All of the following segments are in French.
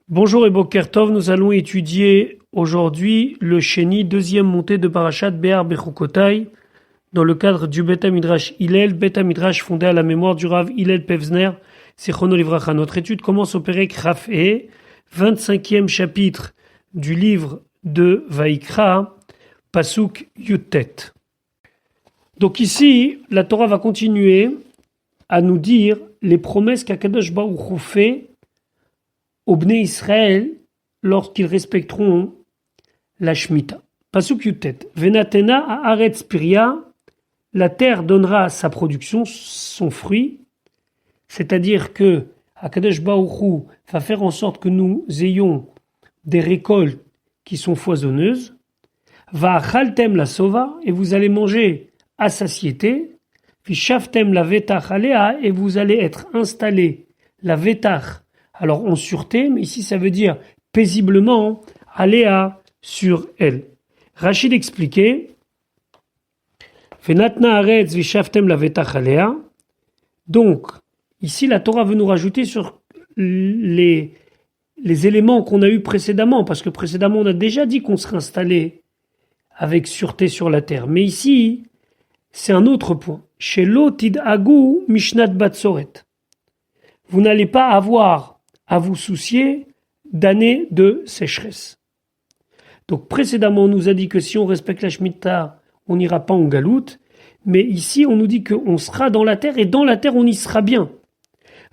Bonjour et Boker Tov, nous allons étudier aujourd'hui le Sheni, deuxième montée de Parashat Be'ar Bechukotai, dans le cadre du Bet HaMidrash Hillel, Bet HaMidrash fondé à la mémoire du Rav Hillel Pevzner, Zichrono Livracha. Notre étude commence au Perek Raf'e, 25e chapitre du livre de Vaikra, Pasuk Yutet. Donc ici, la Torah va continuer à nous dire les promesses qu'Akadosh Baruch Hu fait aux Bnei Israël lorsqu'ils respecteront la Shemitah. Pasuk Yutet. Venatena haaretz piria, la terre donnera sa production, son fruit, c'est-à-dire que Akadosh Baruch Hu va faire en sorte que nous ayons des récoltes qui sont foisonneuses. Va chaltem la sova, et vous allez manger à satiété. Vishaftem la vetach alea, et vous allez être installé la vetach, alors en sûreté, mais ici ça veut dire paisiblement, alea sur elle. Rachid expliquait, Venatna aretz vishaftem la vetach alea. Donc, ici la Torah veut nous rajouter sur les éléments qu'on a eus précédemment, parce que précédemment on a déjà dit qu'on serait installé avec sûreté sur la terre. Mais ici, c'est un autre point. Chez l'otid agou mishnat batsoret. Vous n'allez pas avoir à vous soucier d'années de sécheresse. Donc précédemment, on nous a dit que si on respecte la Shemitah, on n'ira pas en galoute. Mais ici, on nous dit qu'on sera dans la terre, et dans la terre, on y sera bien.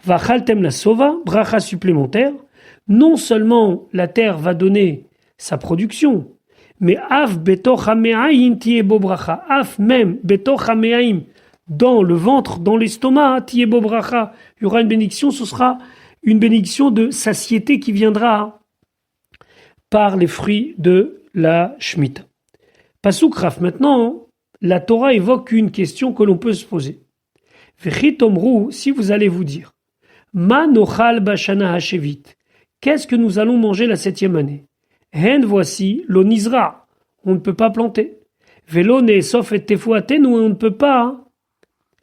Vachaltem la sova, bracha supplémentaire. Non seulement la terre va donner sa production, mais af betoch hame'aim tiebo bracha. Af même betoch hame'aim, dans le ventre, dans l'estomac, tiebo bracha. Il y aura une bénédiction, ce sera une bénédiction de satiété qui viendra par les fruits de la Shemitah. Pasuk Raf, maintenant, la Torah évoque une question que l'on peut se poser. Vechitomru, si vous allez vous dire, Ma nochal bashana hashevit, qu'est-ce que nous allons manger la 7e année? Hen voici, l'onizra, on ne peut pas planter. Velo neesof et tefuatenu, on ne peut pas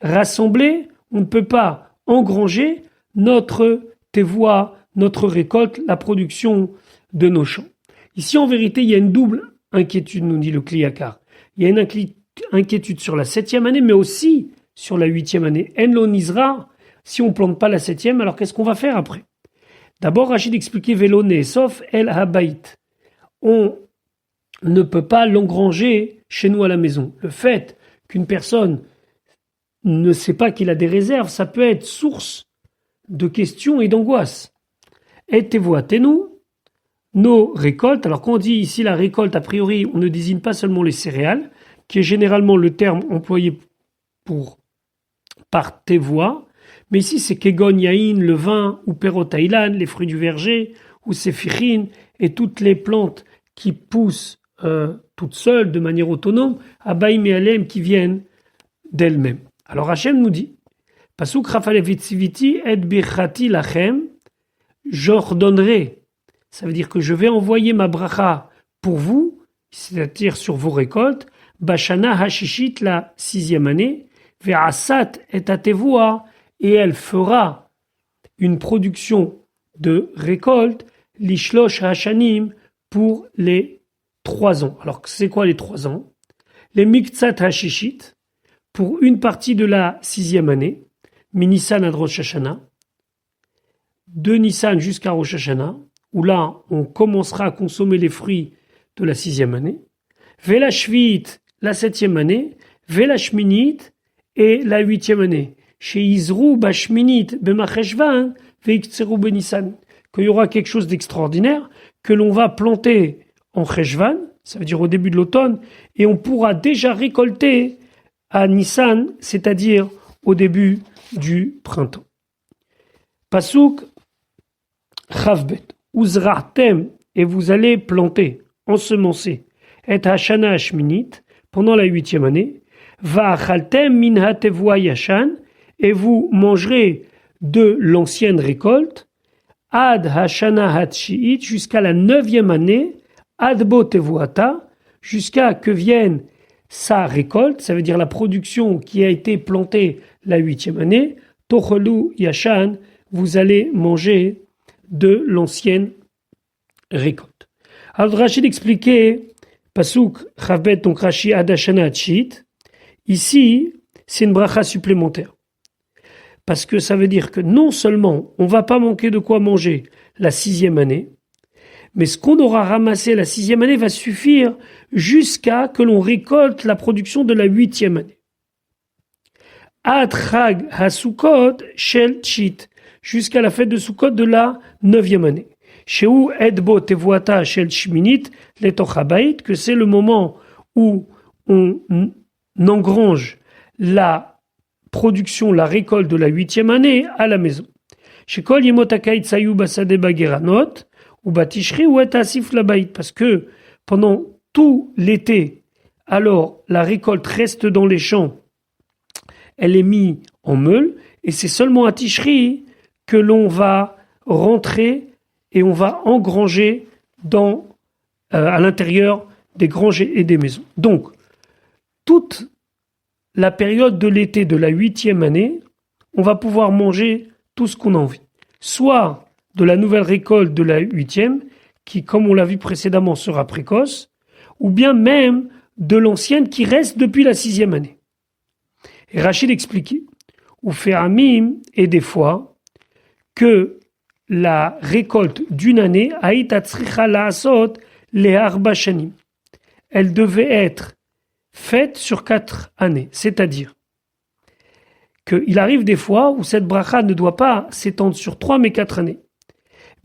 rassembler, on ne peut pas engranger notre tevoa, notre récolte, la production de nos champs. Ici, en vérité, il y a une double inquiétude, nous dit le Kliyakar. Il y a une inquiétude sur la 7e année, mais aussi sur la 8e année. En l'onizra, si on ne plante pas la 7e, alors qu'est-ce qu'on va faire après? D'abord, Rachid expliquait Velo neesof el habayit. On ne peut pas l'engranger chez nous à la maison. Le fait qu'une personne ne sait pas qu'il a des réserves, ça peut être source de questions et d'angoisse. Et tevoatenu, nos récoltes. Alors quand on dit ici la récolte, a priori, on ne désigne pas seulement les céréales, qui est généralement le terme employé par tevoa, mais ici c'est kegon yain, le vin, ou perotailan, les fruits du verger, ou séphirine, et toutes les plantes qui poussent toutes seules, de manière autonome, abaim et alem, qui viennent d'elles-mêmes. Alors Hachem nous dit, Pasuk rafalevitsiviti et birchati lachem, j'ordonnerai, ça veut dire que je vais envoyer ma bracha pour vous, c'est-à-dire sur vos récoltes, bashana hashishit, la 6e année, ve'asat et atevua, et elle fera une production de récolte, lishlosh hashanim, pour les 3 ans. Alors c'est quoi les 3 ans? Les miktsat hashishit, pour une partie de la 6e année, mi-Nissan à Rosh Hashanah, de Nissan jusqu'à Rosh Hashanah, où là, on commencera à consommer les fruits de la 6e année, Vela Shvit, la 7e année, Vela Shminit, et la 8e année. Chez Izrou Bashminit, Bemacheshvan, Veiktseru Benissan, qu'il y aura quelque chose d'extraordinaire, que l'on va planter en Cheshvan, ça veut dire au début de l'automne, et on pourra déjà récolter à Nissan, c'est-à-dire au début du printemps. Pasuk Chavbet, Uzrahtem, et vous allez planter, ensemencer, et Hashana Hashminit, pendant la 8e année, Va'achaltem minha tevoa yashan, et vous mangerez de l'ancienne récolte, Ad Hashana Hatshiit, jusqu'à la 9e année, Adbo tevoata, jusqu'à que vienne sa récolte, ça veut dire la production qui a été plantée la 8e année, Tochelu Yashan, vous allez manger de l'ancienne récolte. Alors Rachid expliquait, Pasuk Chavbet, donc Rashi Adashana Atchit, ici, c'est une bracha supplémentaire. Parce que ça veut dire que non seulement on va pas manquer de quoi manger la 6e année, mais ce qu'on aura ramassé la 6e année va suffire jusqu'à que l'on récolte la production de la 8e année. Ad Chag HaSukkot Shel Tshit, jusqu'à la fête de Sukkot de la 9e année. Sheu Edbo Tevuata Shel Shminit Letoch Habayit, que c'est le moment où on engrange la production, la récolte de la 8e année à la maison. Shekol Yemot HaKait Sayu Basade Bageranot ou Batishri ou Et Asif Labayit, parce que pendant tout l'été, alors la récolte reste dans les champs, elle est mise en meule, et c'est seulement à Tishri que l'on va rentrer et on va engranger à l'intérieur des granges et des maisons. Donc, toute la période de l'été de la 8e année, on va pouvoir manger tout ce qu'on a envie. Soit de la nouvelle récolte de la 8e, qui, comme on l'a vu précédemment, sera précoce, ou bien même de l'ancienne qui reste depuis la 6e année. Et Rachid expliquait, ou fait amim, et des fois, que la récolte d'une année, elle devait être faite sur 4 années. C'est-à-dire qu'il arrive des fois où cette bracha ne doit pas s'étendre sur 3 mais 4 années.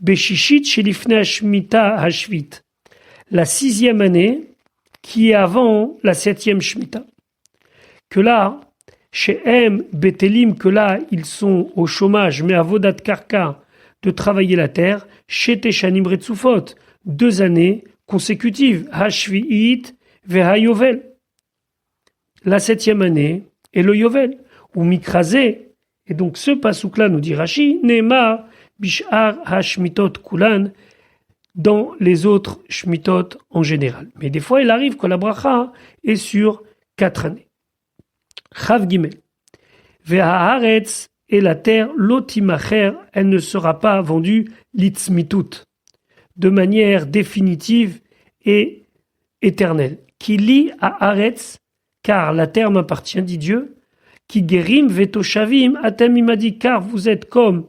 Beshishit shelifne hashmita hashvit. La 6e année qui est avant la 7e shmita. Que là, chez M, Betelim, que là, ils sont au chômage, mais à Vodat Karka, de travailler la terre, chez Teshanim Retsufot, 2 années consécutives, Hashvi'it, Vehayovel. La 7e année, et le Yovel, ou Mikrazé, et donc ce pasouk-là nous dit Rashi, Neymar, Bishar, Hashmitot, Kulan, dans les autres Shmitot en général. Mais des fois, il arrive que la bracha est sur 4 années. Chav Gimel. Ve'haaretz, et la terre, l'otimacher, elle ne sera pas vendue litzmitut, de manière définitive et éternelle. Qui lit à Haaretz, car la terre m'appartient, dit Dieu. Qui guérim vetoshavim, atem il m'a dit, car vous êtes comme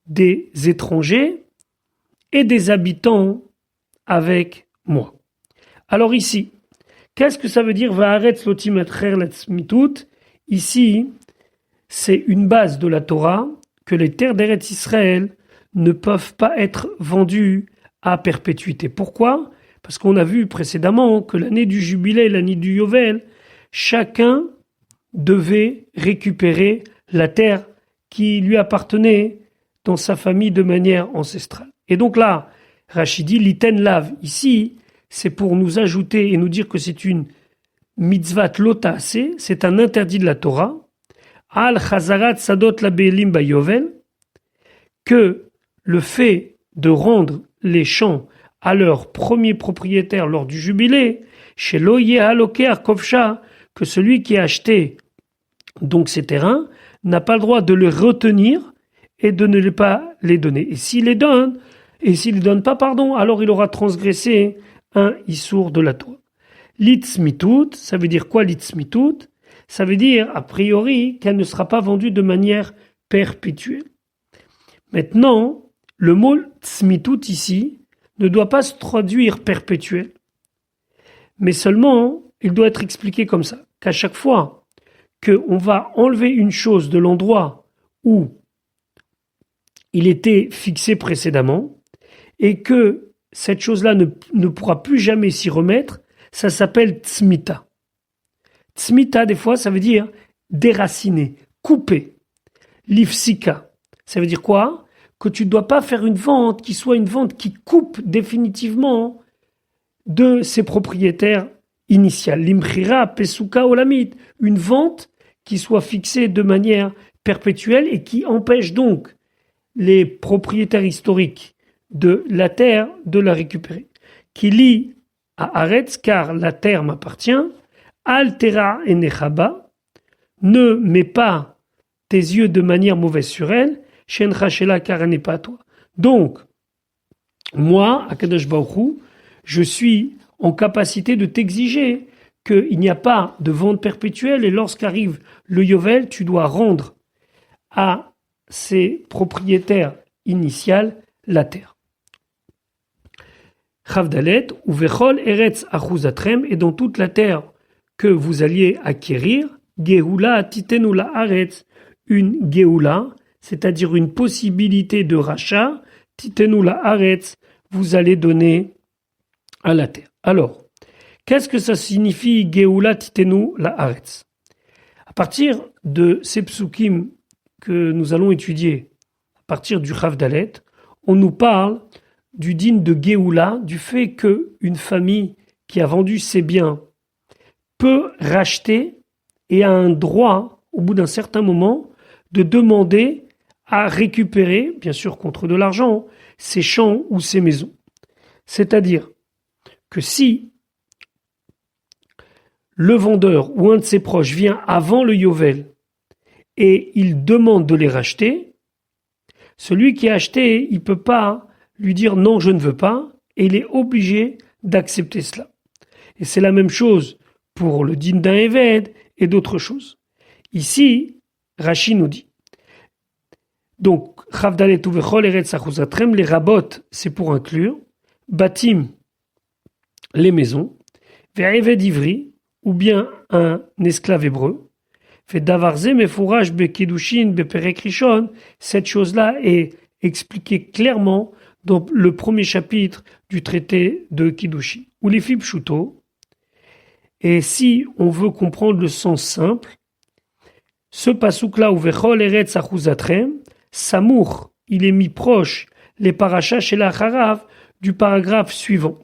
des étrangers et des habitants avec moi. Alors ici, qu'est-ce que ça veut dire Va'aretz lotimacher litzmitut? Ici, c'est une base de la Torah que les terres d'Eretz Israël ne peuvent pas être vendues à perpétuité. Pourquoi? Parce qu'on a vu précédemment que l'année du jubilé, l'année du Yovel, chacun devait récupérer la terre qui lui appartenait dans sa famille de manière ancestrale. Et donc là, Rachidi, l'iten lav, ici, c'est pour nous ajouter et nous dire que c'est une mitzvat lotase, c'est un interdit de la Torah, al chazarat sadot la be'elim bayovel, que le fait de rendre les champs à leur premier propriétaire lors du jubilé, chez l'oye haloker kovcha, que celui qui a acheté donc ces terrains n'a pas le droit de les retenir et de ne pas les donner. Et s'il les donne, pas, alors il aura transgressé un issour de la Torah. Litzmitut, ça veut dire quoi litzmitut? Ça veut dire, a priori, qu'elle ne sera pas vendue de manière perpétuelle. Maintenant, le mot tzmitut ici ne doit pas se traduire perpétuel, mais seulement, il doit être expliqué comme ça, qu'à chaque fois qu'on va enlever une chose de l'endroit où il était fixé précédemment, et que cette chose-là ne pourra plus jamais s'y remettre, ça s'appelle tzmita. Tzmita, des fois, ça veut dire déraciner, couper. Lifsika, ça veut dire quoi? Que tu ne dois pas faire une vente qui soit une vente qui coupe définitivement de ses propriétaires initiales. Limchira, pesuka, olamit, une vente qui soit fixée de manière perpétuelle et qui empêche donc les propriétaires historiques de la terre de la récupérer. Qui lie à Aretz, car la terre m'appartient, altera et nechaba, ne mets pas tes yeux de manière mauvaise sur elle, shen chashela, car elle n'est pas à toi. Donc, moi, Akadosh Baruch Hu, je suis en capacité de t'exiger qu'il n'y a pas de vente perpétuelle et lorsqu'arrive le Yovel, tu dois rendre à ses propriétaires initiaux la terre. Chavdalet, ou Vechol Eretz Achuzatrem, et dans toute la terre que vous alliez acquérir, Geoula Titenu la Aretz, une Geoula, c'est-à-dire une possibilité de rachat, Titenu la Aretz, vous allez donner à la terre. Alors, qu'est-ce que ça signifie Geoula Titenu la Aretz? À partir de ces psukim que nous allons étudier, à partir du Chav Dalet, on nous parle du din de Geoula, du fait qu'une famille qui a vendu ses biens peut racheter et a un droit, au bout d'un certain moment, de demander à récupérer, bien sûr contre de l'argent, ses champs ou ses maisons. C'est-à-dire que si le vendeur ou un de ses proches vient avant le Yovel et il demande de les racheter, celui qui a acheté, il ne peut pas lui dire non, je ne veux pas, et il est obligé d'accepter cela. Et c'est la même chose pour le din d'un Eved et d'autres choses. Ici, Rashi nous dit. Donc, Chavdalet uvechol eretz achuzatrem, les rabot, c'est pour inclure, batim, les maisons, ve'eved ivri, ou bien un esclave hébreu, fait davarze mefouraj bekedushin beperek rishon, cette chose-là est expliquée clairement dans le premier chapitre du traité de Kiddushin, ou les fib shuto. Et si on veut comprendre le sens simple, ce pasouk-là, ou vechol eretz achuzatrem, Samour, il est mis proche, les parachas chez la Harav, du paragraphe suivant,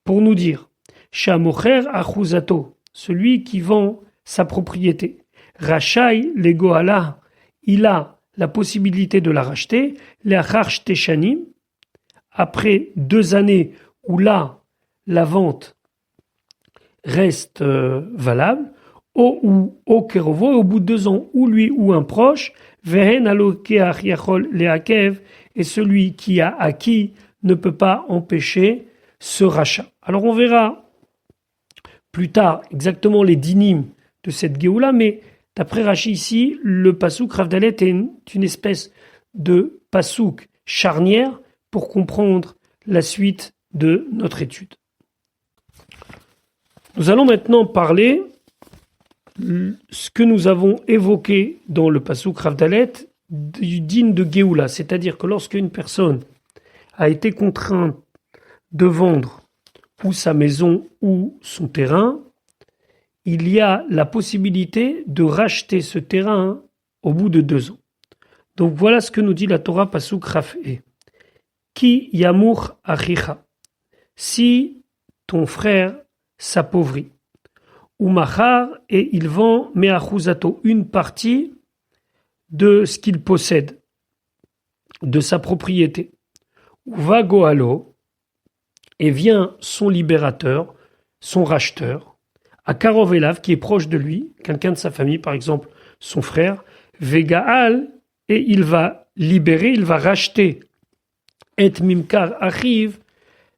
pour nous dire Shamocher achuzato, celui qui vend sa propriété. Rachai le goala, il a la possibilité de la racheter. Leachar shteshanim, après 2 années où là, la vente reste valable, au kerovo, au bout de 2 ans, ou lui ou un proche, vehen alokeach yachol leakev, et celui qui a acquis ne peut pas empêcher ce rachat. Alors on verra plus tard exactement les dinim de cette Géoula, mais d'après Rashi ici, le pasouk Rav Dalet est une espèce de pasouk charnière pour comprendre la suite de notre étude. Nous allons maintenant parler ce que nous avons évoqué dans le pasouk Rav Dalet du din de Géoula, c'est-à-dire que lorsqu'une personne a été contrainte de vendre ou sa maison ou son terrain, il y a la possibilité de racheter ce terrain au bout de 2 ans. Donc voilà ce que nous dit la Torah Pasuk Rafé. Ki yamur achicha. Si ton frère s'appauvrit. Ou machar, et il vend me'achuzato, une partie de ce qu'il possède, de sa propriété. Ou va goalo, et vient son libérateur, son racheteur, à Karov Elav, qui est proche de lui, quelqu'un de sa famille, par exemple son frère, Vegaal, et il va libérer, il va racheter, et Mimkar arrive,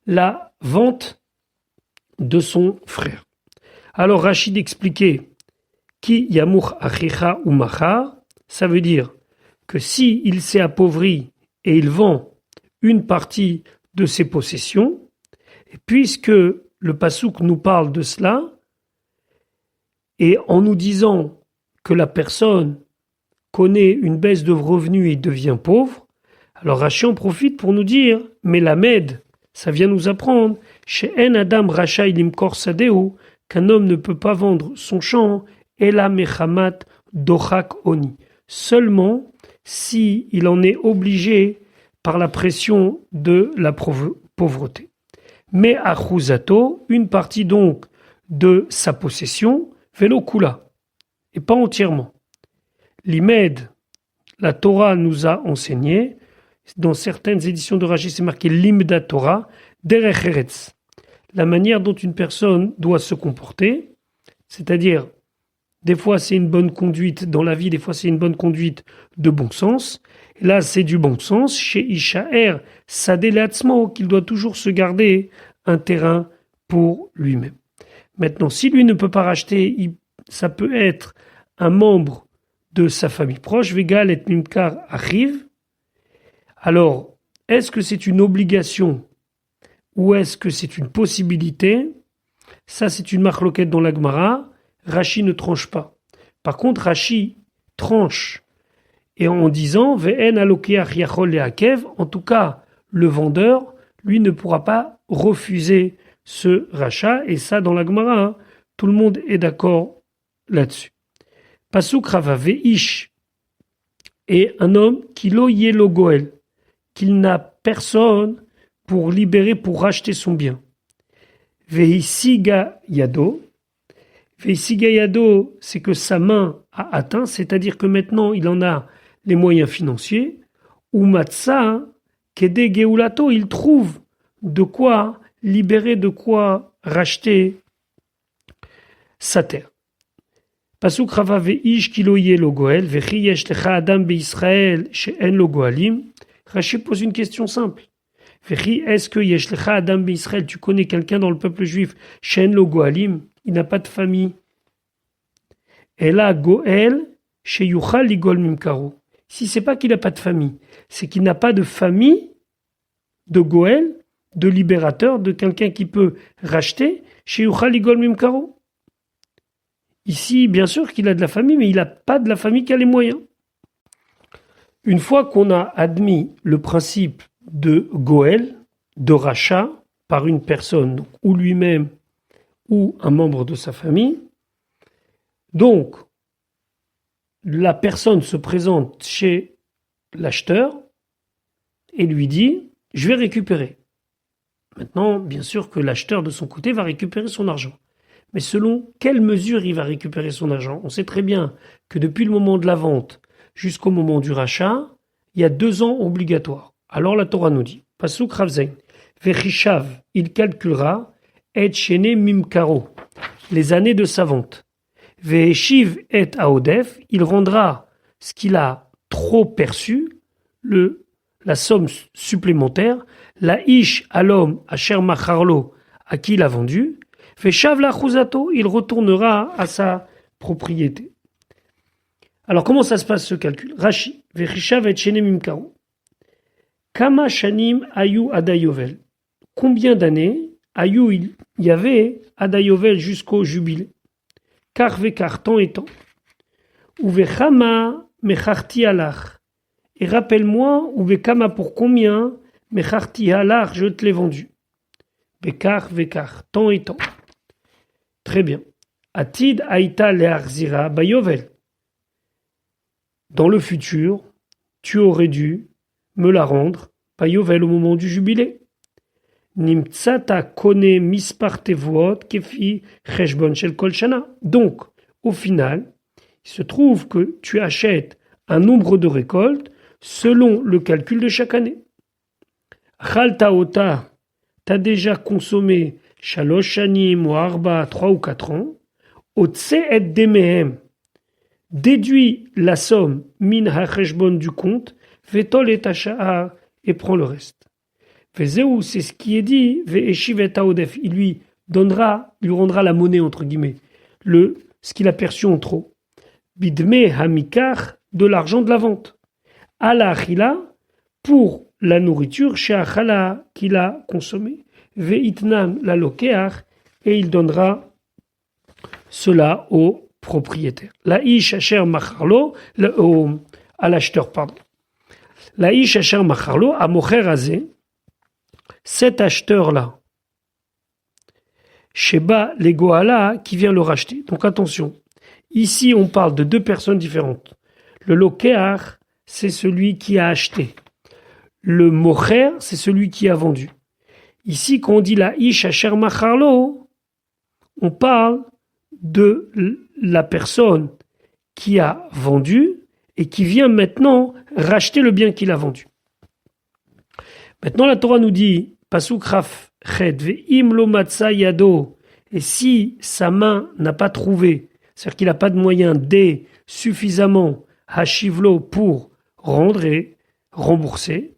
la vente de son frère. Alors Rachid expliquait, Ki Yamour Achicha ou Machar, ça veut dire que si il s'est appauvri et il vend une partie de ses possessions, et puisque le Passouk nous parle de cela, et en nous disant que la personne connaît une baisse de revenus et devient pauvre, alors Rashi en profite pour nous dire, mais la Med, ça vient nous apprendre, chez En Adam Rachai Limkor Sadeu, qu'un homme ne peut pas vendre son champ, Ela Mechamat Dochak Oni, seulement si il en est obligé par la pression de la pauvreté. Mais Achuzato, une partie donc de sa possession, Velo Kula, et pas entièrement. L'Imed, la Torah nous a enseigné, dans certaines éditions de Rashi, c'est marqué Limda Torah, Derech Eretz, la manière dont une personne doit se comporter, c'est-à-dire, des fois c'est une bonne conduite dans la vie, des fois c'est une bonne conduite de bon sens, Et là, c'est du bon sens. Chez Ishaer, Sadelatzmo, qu'il doit toujours se garder un terrain pour lui-même. Maintenant, si lui ne peut pas racheter, ça peut être un membre de sa famille proche. Vegal et Nimkar arrive. Alors, est-ce que c'est une obligation ou est-ce que c'est une possibilité? Ça, c'est une marloquette dans la Gemara. Rashi ne tranche pas. Par contre, Rashi tranche. Et en disant, Ve'en alokeach yachol le'akev, en tout cas, le vendeur, lui, ne pourra pas refuser ce rachat. Et ça, dans la Gemara, hein, tout le monde est d'accord là-dessus. Pasuk Rava Ve'ish, et un homme qui lo yelo goel, qu'il n'a personne pour libérer, pour racheter son bien. Ve'isiga yado. Ve'isiga yado, c'est que sa main a atteint, c'est-à-dire que maintenant il en a les moyens financiers. Ou matza, kede geulato, il trouve de quoi libérer, de quoi racheter sa terre. Pasuk Rava Ve'ish ki lo yelo goel, vechi yesh lecha adam be'Israël she'en lo goalim. Rashi pose une question simple. Est-ce que Yeshlecha Adam B'Israël, tu connais quelqu'un dans le peuple juif, Shen lo Goalim, il n'a pas de famille. Et là, Goel, chez Yuchal Ligol Mimkaro. Si c'est pas qu'il n'a pas de famille, c'est qu'il n'a pas de famille de Goel, de libérateur, de quelqu'un qui peut racheter, chez Yuchal Ligol Mimkaro. Ici, bien sûr qu'il a de la famille, mais il n'a pas de la famille qui a les moyens. Une fois qu'on a admis le principe de Goël, de rachat par une personne, donc, ou lui-même, ou un membre de sa famille, donc la personne se présente chez l'acheteur et lui dit « je vais récupérer ». Maintenant, bien sûr que l'acheteur de son côté va récupérer son argent. Mais selon quelle mesure il va récupérer son argent? On sait très bien que depuis le moment de la vente jusqu'au moment du rachat, il y a 2 ans obligatoires. Alors la Torah nous dit, Pasuk Ravzein, Vechishav, il calculera, et Shene Mimkaro, les années de sa vente. Ve'eshiv et Aodef, il rendra ce qu'il a trop perçu, la somme supplémentaire, la ish à l'homme, à Sher Macharlo, à qui il a vendu, Ve'shav la Chuzato, il retournera à sa propriété. Alors comment ça se passe ce calcul? Rashi, Vechishav et Shene Mimkaro. Kama shanim ayu adayovel. Combien d'années ayu il y avait adayovel jusqu'au jubilé? Car vekar, temps et temps. Ou vechama mecharti alach. Et rappelle-moi, ou vekama pour combien mecharti alach je te l'ai vendu. Vekar, temps et temps. Très bien. Atid aïta learzira bayovel. Dans le futur, tu aurais dû me la rendre, bayovel au moment du jubilé. Nimtsata kone mispar tevuot kefi cheshbon shel kol shana. Donc, au final, il se trouve que tu achètes un nombre de récoltes selon le calcul de chaque année. Chalta ota, t'as déjà consommé shalosh shanim ou arba, 3 ou 4 ans. Otse et demehem, déduis la somme min ha-cheshbon du compte, vetol et tacha'a, et prends le reste. Vezeu, c'est ce qui est dit, ve'eshiv et aodef, il lui rendra la monnaie, entre guillemets, ce qu'il a perçu en trop. Bidme hamikar, de l'argent de la vente. Ala achila, pour la nourriture, chez achala, qu'il a consommé. Ve'itnam la lokeach, et il donnera cela au propriétaire. La ish asher macharlo, à l'acheteur, pardon. La ish asher macharlo, à mocher azé, cet acheteur-là, Sheba les Goala, qui vient le racheter. Donc attention, ici on parle de 2 personnes différentes. Le lokeach, c'est celui qui a acheté. Le mocher, c'est celui qui a vendu. Ici, quand on dit la ish asher macharlo, on parle de la personne qui a vendu et qui vient maintenant racheter le bien qu'il a vendu. Maintenant, la Torah nous dit, Pasuk Raf Ched, Ve'im lo matza yado, et si sa main n'a pas trouvé, c'est-à-dire qu'il n'a pas de moyen suffisamment hashivlo pour rendre, et remboursé.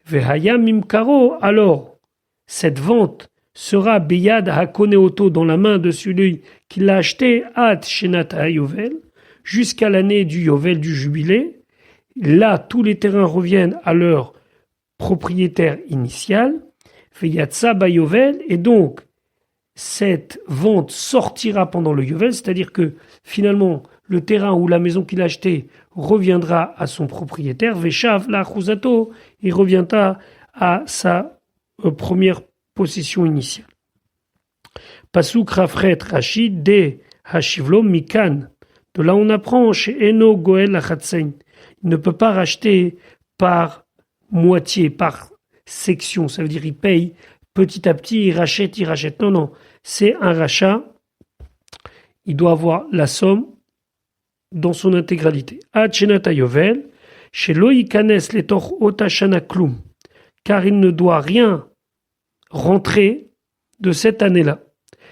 Vehaya mimkaro, alors cette vente sera beyad hakoneoto dans la main de celui qui l'a acheté at shenata yovel jusqu'à l'année du yovel du jubilé. Là, tous les terrains reviennent à leur propriétaire initial. Veyatsa ba yovel, et donc cette vente sortira pendant le yovel, c'est-à-dire que finalement le terrain ou la maison qu'il a acheté reviendra à son propriétaire. Veshav la chuzato, il reviendra à sa première possession initiale. Pasuk Rafret Rachid de Hashivlo Mikan. De là on apprend chez Eno Goel Achatsein. Il ne peut pas racheter par moitié, par section. Ça veut dire il paye petit à petit, il rachète. Non, non. C'est un rachat. Il doit avoir la somme dans son intégralité. Achenata Yovel, chez Loïkanes Letor Otashana Klum, car il ne doit rien rentrer de cette année-là.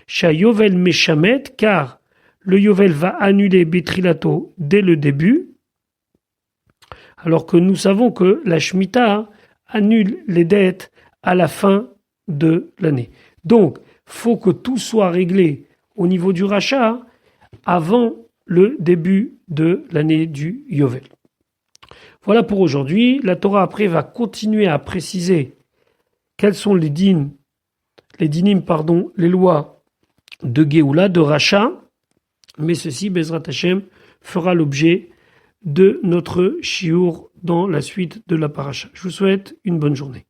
Chez Yovel Meshamet, car le Yovel va annuler Betrilato dès le début, alors que nous savons que la Shemitah annule les dettes à la fin de l'année. Donc, faut que tout soit réglé au niveau du rachat avant le début de l'année du Yovel. Voilà pour aujourd'hui. La Torah après va continuer à préciser quels sont les dinim, les lois de Géoula, de rachat, mais ceci, Bezrat Hashem, fera l'objet de notre shiur dans la suite de la paracha. Je vous souhaite une bonne journée.